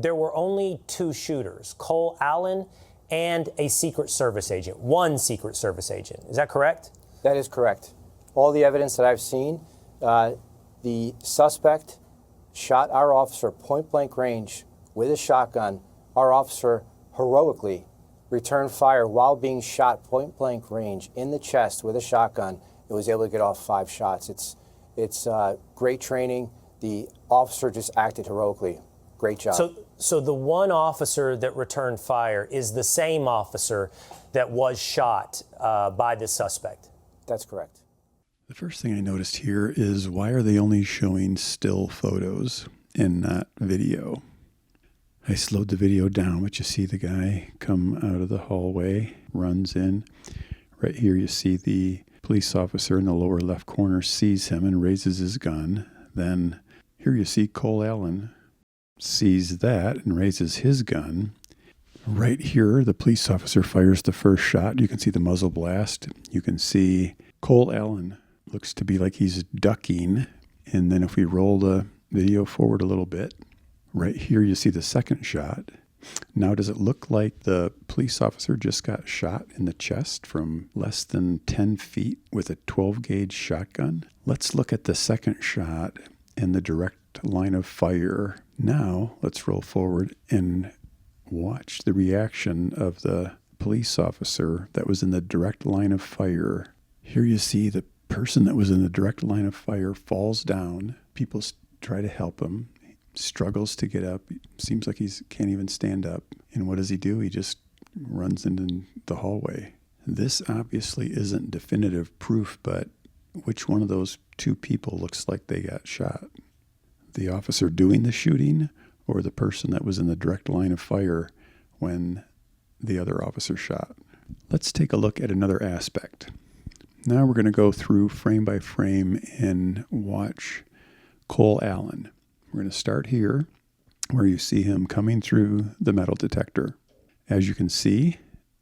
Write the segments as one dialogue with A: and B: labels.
A: There were only two shooters, Cole Allen and a Secret Service agent, one Secret Service agent. Is that correct?
B: That is correct. All the evidence that I've seen, the suspect shot our officer point blank range with a shotgun. Our officer heroically returned fire while being shot point blank range in the chest with a shotgun. It was able to get off 5 shots. It's great training. The officer just acted heroically. Great job.
A: So the one officer that returned fire is the same officer that was shot by the suspect?
B: That's correct.
C: The first thing I noticed here is, why are they only showing still photos and not video? I slowed the video down, but you see the guy come out of the hallway, runs in. Right here you see the police officer in the lower left corner sees him and raises his gun. Then here you see Cole Allen sees that and raises his gun. Right here, the police officer fires the first shot. You can see the muzzle blast. You can see Cole Allen looks to be like he's ducking. And then if we roll the video forward a little bit, right here you see the second shot. Now, does it look like the police officer just got shot in the chest from less than 10 feet with a 12-gauge shotgun? Let's look at the second shot and the direct line of fire. Now, let's roll forward and watch the reaction of the police officer that was in the direct line of fire. Here you see the person that was in the direct line of fire falls down. People try to help him. He struggles to get up. Seems like he can't even stand up. And what does he do? He just runs into the hallway. This obviously isn't definitive proof, but which one of those two people looks like they got shot? The officer doing the shooting, or the person that was in the direct line of fire when the other officer shot? Let's take a look at another aspect. Now we're going to go through frame by frame and watch Cole Allen. We're going to start here where you see him coming through the metal detector. As you can see,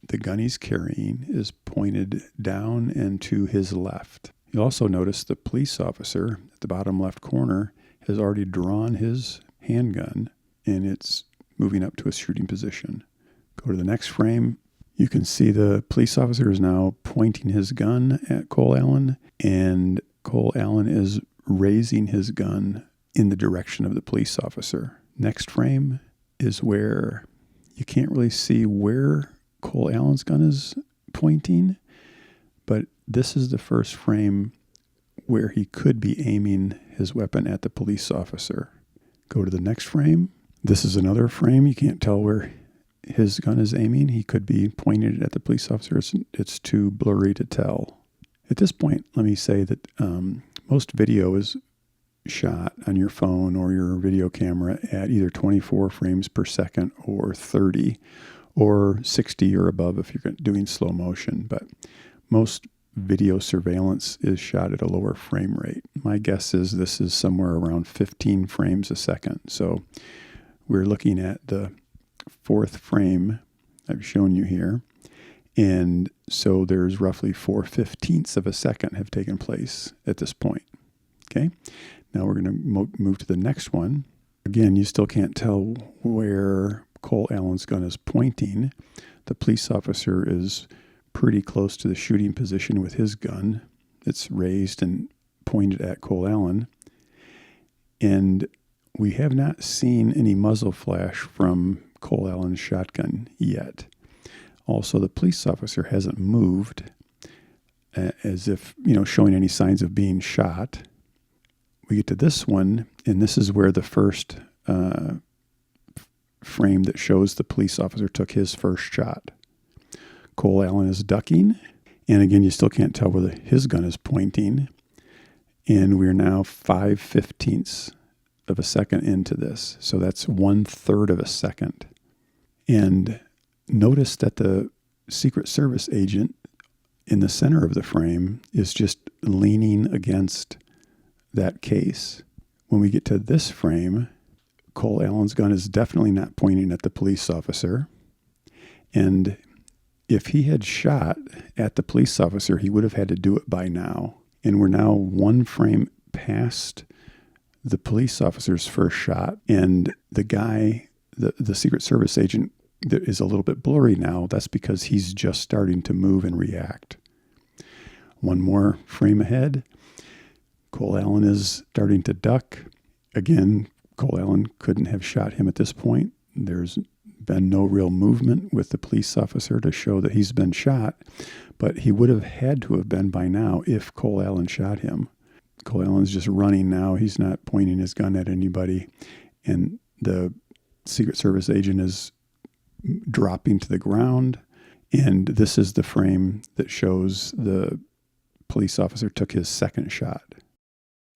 C: the gun he's carrying is pointed down and to his left. You'll also notice the police officer at the bottom left corner has already drawn his handgun and it's moving up to a shooting position. Go to the next frame. You can see the police officer is now pointing his gun at Cole Allen, and Cole Allen is raising his gun in the direction of the police officer. Next frame is where you can't really see where Cole Allen's gun is pointing, but this is the first frame where he could be aiming his weapon at the police officer. Go to the next frame. This is another frame. You can't tell where his gun is aiming. He could be pointing it at the police officer. It's too blurry to tell. At this point, let me say that most video is shot on your phone or your video camera at either 24 frames per second or 30 or 60 or above if you're doing slow motion. But most video surveillance is shot at a lower frame rate. My guess is this is somewhere around 15 frames a second. So we're looking at the fourth frame I've shown you here. And so there's roughly 4/15 of a second have taken place at this point. Okay. Now we're going to move to the next one. Again, you still can't tell where Cole Allen's gun is pointing. The police officer is pretty close to the shooting position with his gun. It's raised and pointed at Cole Allen. And we have not seen any muzzle flash from Cole Allen's shotgun yet. Also, the police officer hasn't moved as if, showing any signs of being shot. We get to this one, and this is where the first frame that shows the police officer took his first shot. Cole Allen is ducking, and again, you still can't tell where his gun is pointing. And we're now 5/15 of a second into this. So that's 1/3 of a second. And notice that the Secret Service agent in the center of the frame is just leaning against that case. When we get to this frame, Cole Allen's gun is definitely not pointing at the police officer. And if he had shot at the police officer, he would have had to do it by now. And we're now one frame past the police officer's first shot, and the guy the Secret Service agent that is a little bit blurry now. That's because he's just starting to move and react. One more frame ahead. Cole Allen is starting to duck. Again, Cole Allen couldn't have shot him at this point. There's been no real movement with the police officer to show that he's been shot, but he would have had to have been by now if Cole Allen shot him. Cole Allen's just running now. He's not pointing his gun at anybody. And the Secret Service agent is dropping to the ground. And this is the frame that shows the police officer took his second shot.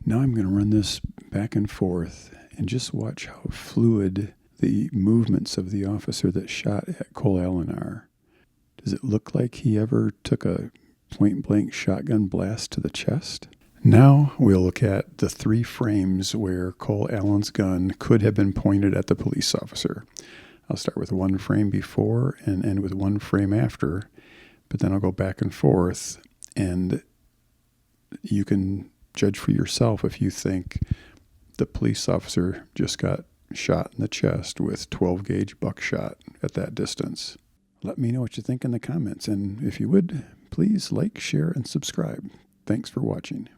C: Now I'm going to run this back and forth and just watch how fluid the movements of the officer that shot at Cole Allen are. Does it look like he ever took a point-blank shotgun blast to the chest? Now we'll look at the 3 frames where Cole Allen's gun could have been pointed at the police officer. I'll start with 1 frame before and end with 1 frame after, but then I'll go back and forth, and you can judge for yourself if you think the police officer just got shot in the chest with 12-gauge buckshot at that distance. Let me know what you think in the comments, and if you would, please like, share, and subscribe. Thanks for watching.